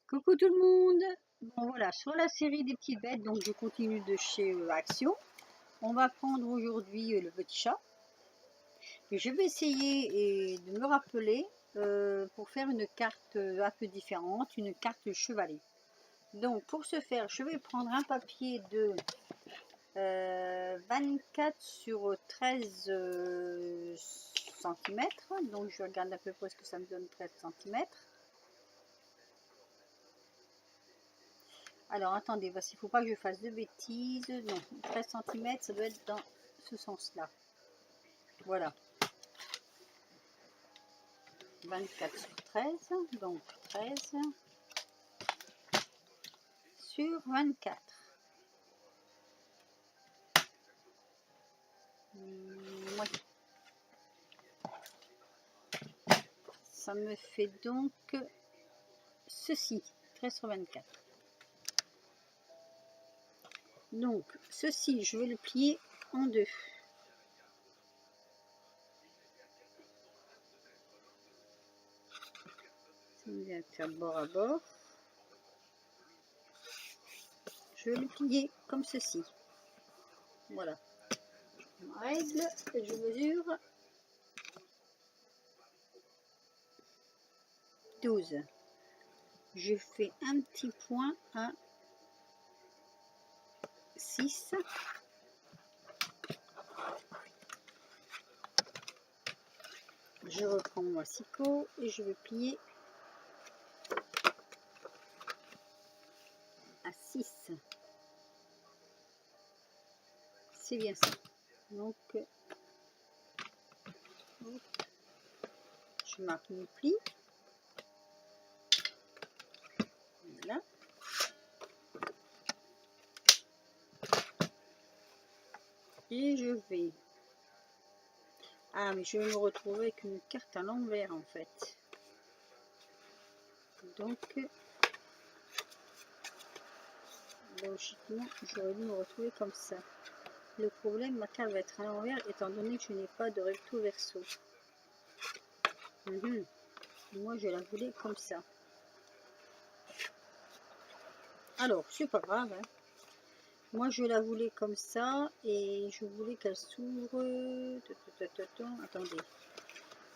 Coucou tout le monde. Bon voilà, sur la série des petites bêtes, donc je continue de chez Action. On va prendre aujourd'hui le petit chat. Et je vais essayer de me rappeler pour faire une carte un peu différente, une carte chevalet. Donc pour ce faire, je vais prendre un papier de 24 sur 13 cm. Donc je regarde à peu près ce que ça me donne, 13 cm. Alors attendez, parce qu'il ne faut pas que je fasse de bêtises. Non, 13 cm, ça doit être dans ce sens-là. Voilà. 24 sur 13, donc 13 sur 24. Ouais. Ça me fait donc ceci, 13 sur 24. Donc ceci, je vais le plier en deux. Ça me vient de faire bord à bord. Je vais le plier comme ceci. Voilà. Je me règle et je mesure 12. Je fais un petit point à 6. Je reprends mon massicot et je vais plier à 6. C'est bien ça. Donc, je marque mon pli. Voilà. Et je vais... Ah, mais je vais me retrouver avec une carte à l'envers en fait. Donc, logiquement, j'aurais dû me retrouver comme ça. Le problème, ma carte va être à l'envers étant donné que je n'ai pas de recto verso. Moi, je la voulais comme ça. Alors, c'est pas grave. Hein. Moi, je la voulais comme ça et je voulais qu'elle s'ouvre. Attendez.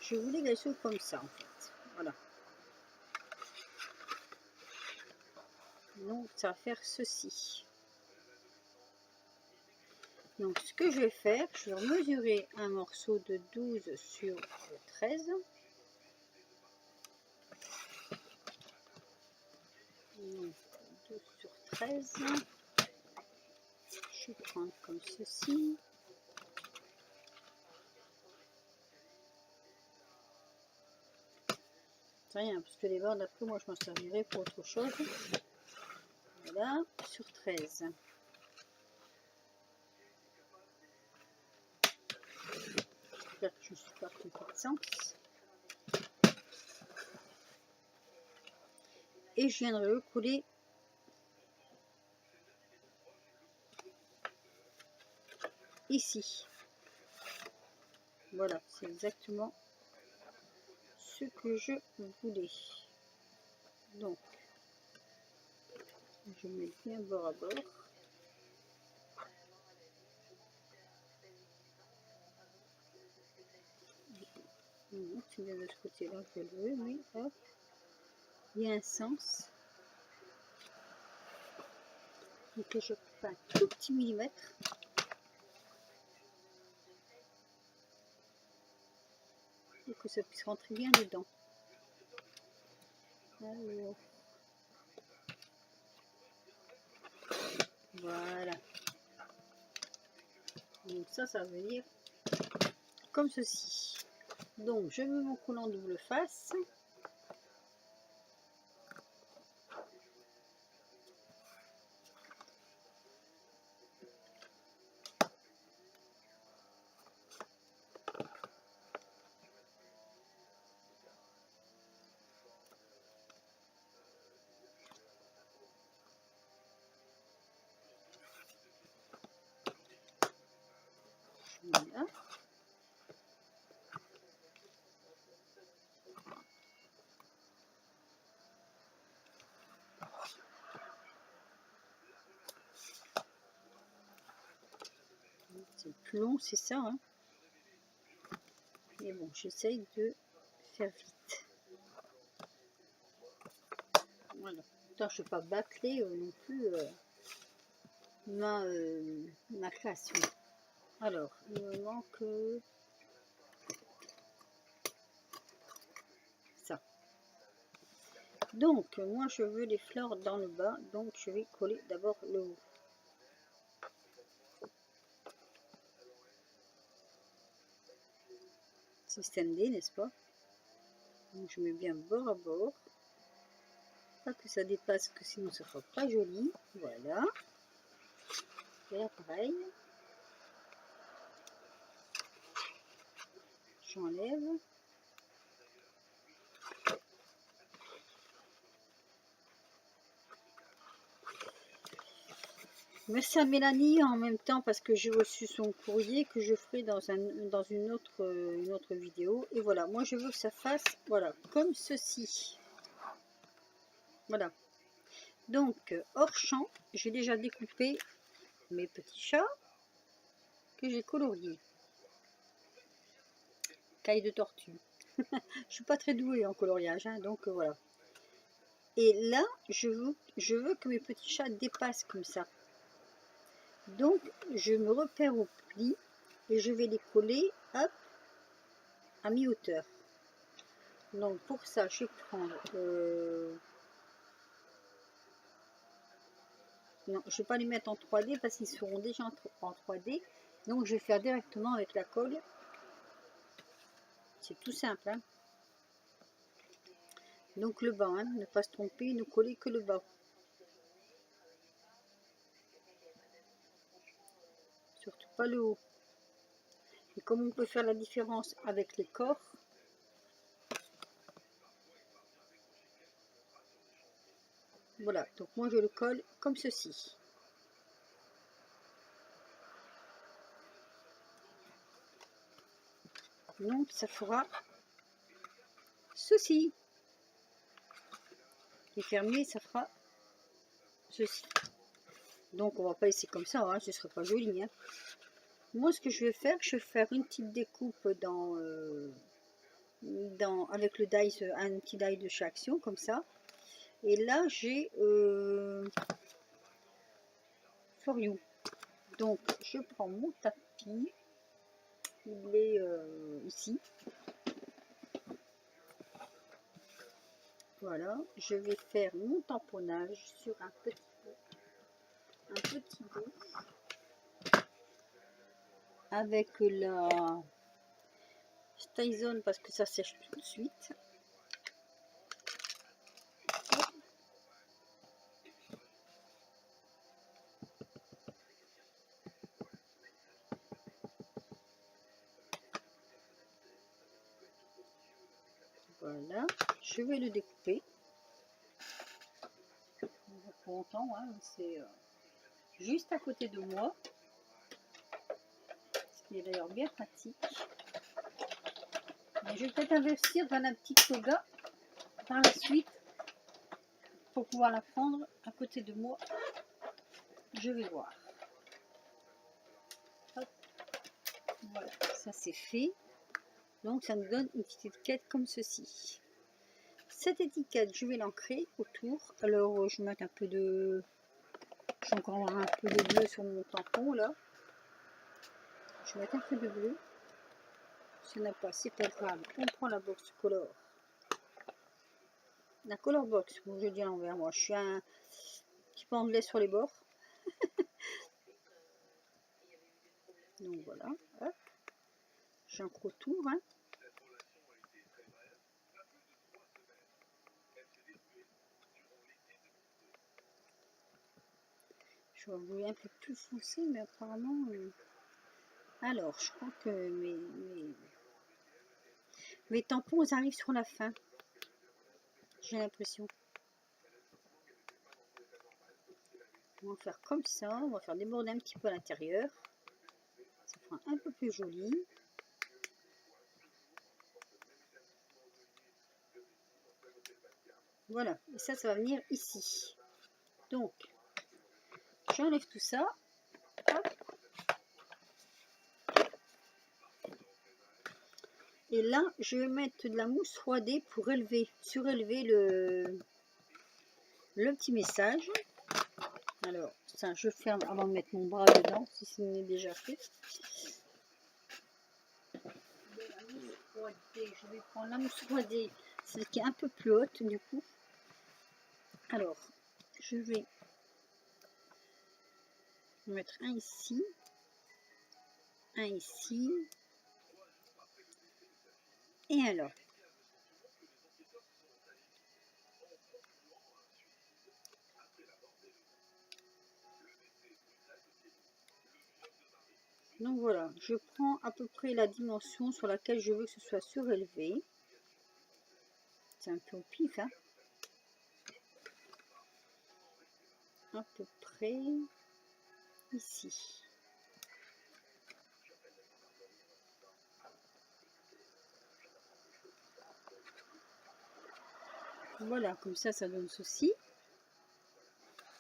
Je voulais qu'elle s'ouvre comme ça en fait. Voilà. Donc, ça va faire ceci. Donc, ce que je vais faire, je vais mesurer un morceau de 12 sur 13. Donc, 12 sur 13. Je vais prendre comme ceci. C'est rien, parce que les bords d'après, moi, je m'en servirai pour autre chose. Voilà, sur 13. J'espère que je ne suis pas compétente. Et je viendrai le coller ici. Voilà, c'est exactement ce que je voulais. Donc, je mets bien bord à bord. Tu viens de ce côté-là, je le veux, oui, hop. Il y a un sens. Donc, je fais un tout petit millimètre. Pour que ça puisse rentrer bien dedans. Alors, voilà. Donc ça va venir comme ceci. Donc je mets mon collant double face. Voilà. C'est plus long, c'est ça. Hein. Mais bon, j'essaye de faire vite. Voilà. Attends, je ne vais pas bâcler non plus ma création. Alors, il me manque ça. Donc, moi, je veux les fleurs dans le bas. Donc, je vais coller d'abord le haut. Système D, n'est-ce pas? Donc, je mets bien bord à bord. Pas que ça dépasse, que sinon ça ne sera pas joli. Voilà. Et là, pareil. J'enlève. Merci à Mélanie en même temps parce que j'ai reçu son courrier que je ferai dans une autre vidéo. Et voilà, moi je veux que ça fasse voilà comme ceci. Voilà. Donc hors champ, j'ai déjà découpé mes petits chats que j'ai coloriés. Caille de tortue. Je suis pas très douée en coloriage, hein, donc voilà. Et là, je veux que mes petits chats dépassent comme ça. Donc, je me repère au pli et je vais les coller, hop, à mi-hauteur. Donc, pour ça, je vais prendre... non, je ne vais pas les mettre en 3D parce qu'ils seront déjà en 3D. Donc, je vais faire directement avec la colle. C'est tout simple. Hein. Donc, le bas, hein, ne pas se tromper, ne coller que le bas. Surtout pas le haut. Et comme on peut faire la différence avec les corps, voilà, donc moi je le colle comme ceci. Donc ça fera ceci. Et fermé, ça fera ceci. Donc on va pas laisser comme ça, hein, ce serait pas joli. Hein. Moi ce que je vais faire une petite découpe avec le die, un petit die de chaque action comme ça. Et là j'ai For You. Donc je prends mon tapis, il est ici. Voilà, je vais faire mon tamponnage sur un petit bout avec la Stay-Zone parce que ça sèche tout de suite. Voilà, je vais le découper. Longtemps, hein, c'est juste à côté de moi, ce qui est d'ailleurs bien pratique. Mais je vais peut-être investir dans la petite toga par la suite pour pouvoir la prendre à côté de moi. Je vais voir. Hop. Voilà, ça c'est fait. Donc ça nous donne une petite étiquette comme ceci. Cette étiquette, je vais l'ancrer autour. Alors je vais mettre un peu de... J'ai encore un peu de bleu sur mon tampon là. Je vais mettre un peu de bleu. Si on n'a pas, c'est pas grave. On prend la box color. La color box, bon, je dis à l'envers, moi je suis un petit peu anglais sur les bords. Donc voilà, hop. J'encre autour. Hein. Je voulais un peu plus foncé, mais apparemment... Alors, je crois que mes tampons ils arrivent sur la fin. J'ai l'impression. On va faire comme ça. On va faire déborder un petit peu à l'intérieur. Ça fera un peu plus joli. Voilà. Et ça va venir ici. Donc, j'enlève tout ça. Hop. Et là, je vais mettre de la mousse 3D pour surélever le petit message. Alors, ça, je ferme avant de mettre mon bras dedans, si ce n'est déjà fait. Je vais prendre la mousse 3D, celle qui est un peu plus haute du coup. Alors, je vais mettre un ici, et alors. Donc voilà, je prends à peu près la dimension sur laquelle je veux que ce soit surélevé. C'est un peu au pif, hein. À peu près ici. Voilà, comme ça donne ceci.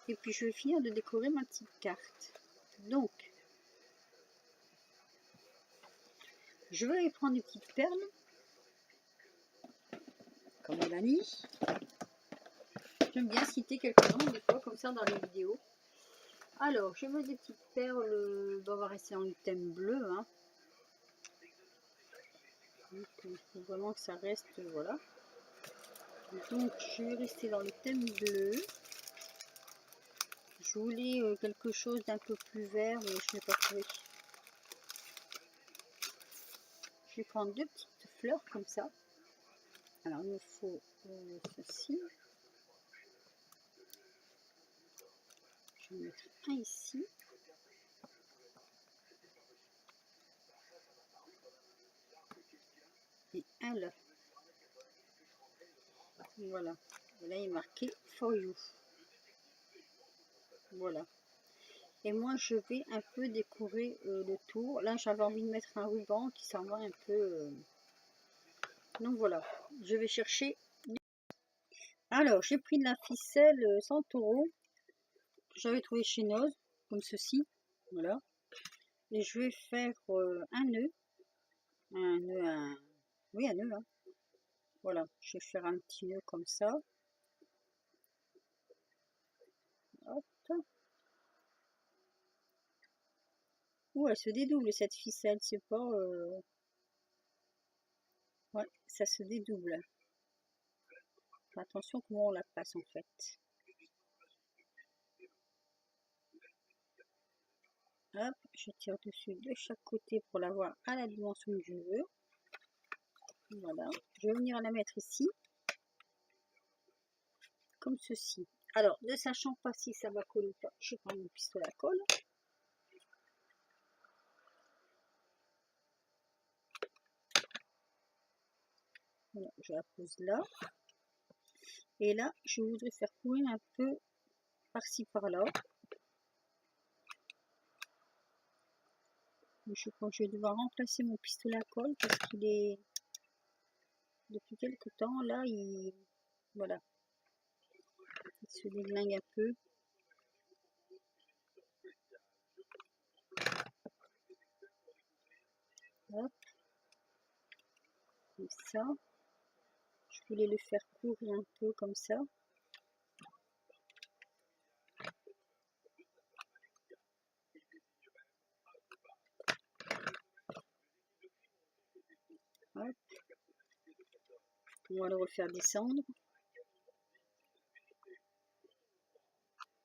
Et puis je vais finir de décorer ma petite carte. Donc, je vais aller prendre une petite perle, comme Mélanie. J'aime bien citer quelques-uns des fois comme ça dans les vidéos. Alors, je veux des petites perles, on va rester dans le thème bleu. Hein. Donc, il faut vraiment que ça reste, voilà. Donc, je vais rester dans le thème bleu. Je voulais quelque chose d'un peu plus vert, mais je n'ai pas trouvé. Je vais prendre deux petites fleurs comme ça. Alors, il me faut ceci. Je vais mettre un ici. Et un là. Voilà. Et là, il est marqué For You. Voilà. Et moi, je vais un peu décorer le tour. Là, j'avais envie de mettre un ruban qui s'en va un peu. Donc voilà. Je vais chercher. Alors, j'ai pris de la ficelle Santoro. J'avais trouvé chez Noz. Comme ceci. Voilà. Et je vais faire un nœud. Oui, un nœud. Hein. Voilà. Je vais faire un petit nœud comme ça. Hop. Ouh, elle se dédouble cette ficelle. C'est pas... Ouais, ça se dédouble. Attention comment on la passe en fait. Hop, je tire dessus de chaque côté pour l'avoir à la dimension que je veux. Voilà, je vais venir la mettre ici, comme ceci. Alors, ne sachant pas si ça va coller ou pas, je prends mon pistolet à colle. Voilà, je la pose là. Et là, je voudrais faire courir un peu par-ci par-là. Je crois que je vais devoir remplacer mon pistolet à colle parce qu'il est... Depuis quelques temps, là, il... Voilà. Il se déglingue un peu. Hop. Comme ça. Je voulais le faire courir un peu comme ça. Hop. On va le refaire descendre.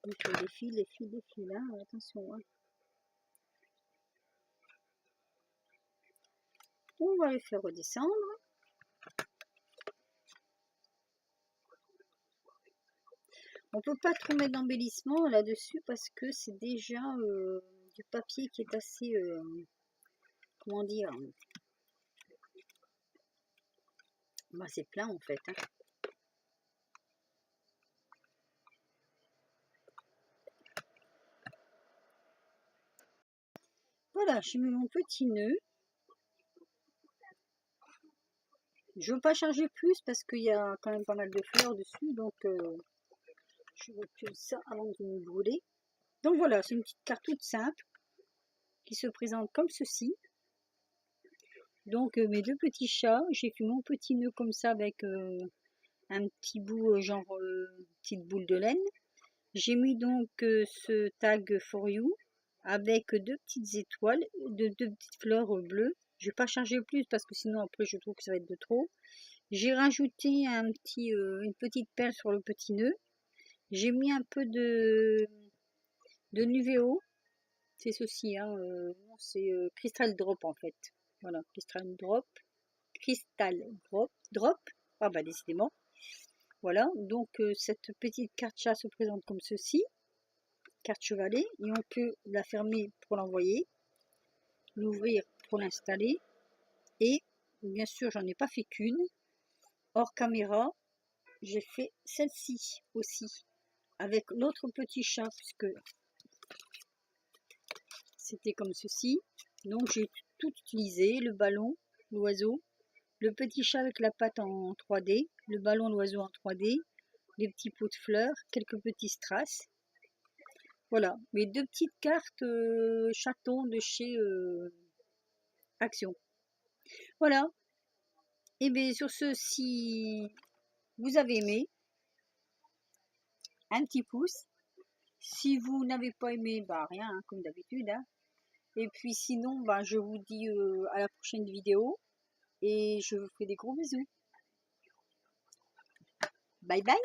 Il faut des fils, là, attention. Hein. On va le faire redescendre. On peut pas trop mettre d'embellissement là-dessus parce que c'est déjà du papier qui est assez, comment dire, bah, c'est plein en fait. Hein. Voilà, j'ai mis mon petit nœud. Je ne veux pas charger plus parce qu'il y a quand même pas mal de fleurs dessus, donc je recule ça avant de me brûler. Donc voilà, c'est une petite carte toute simple qui se présente comme ceci. Donc mes deux petits chats, j'ai fait mon petit nœud comme ça avec un petit bout genre petite boule de laine. J'ai mis donc ce tag for you avec deux petites étoiles, deux petites fleurs bleues. Je vais pas charger plus parce que sinon après je trouve que ça va être de trop. J'ai rajouté une petite perle sur le petit nœud. J'ai mis un peu de Nuveo. C'est ceci, hein, c'est Crystal Drop en fait. Voilà, Crystal Drop. Drop. Ah bah décidément. Voilà, donc cette petite carte chat se présente comme ceci. Carte chevalet. Et on peut la fermer pour l'envoyer. L'ouvrir pour l'installer. Et bien sûr, j'en ai pas fait qu'une. Hors caméra, j'ai fait celle-ci aussi. Avec l'autre petit chat, puisque c'était comme ceci. Donc j'ai tout utilisé, le ballon, l'oiseau, le petit chat avec la patte en 3D, le ballon, l'oiseau en 3D, les petits pots de fleurs, quelques petits strass. Voilà, mes deux petites cartes chatons de chez Action. Voilà, et bien sur ce, si vous avez aimé, un petit pouce. Si vous n'avez pas aimé, bah rien, hein, comme d'habitude. Hein. Et puis sinon, bah, je vous dis à la prochaine vidéo. Et je vous fais des gros bisous. Bye bye.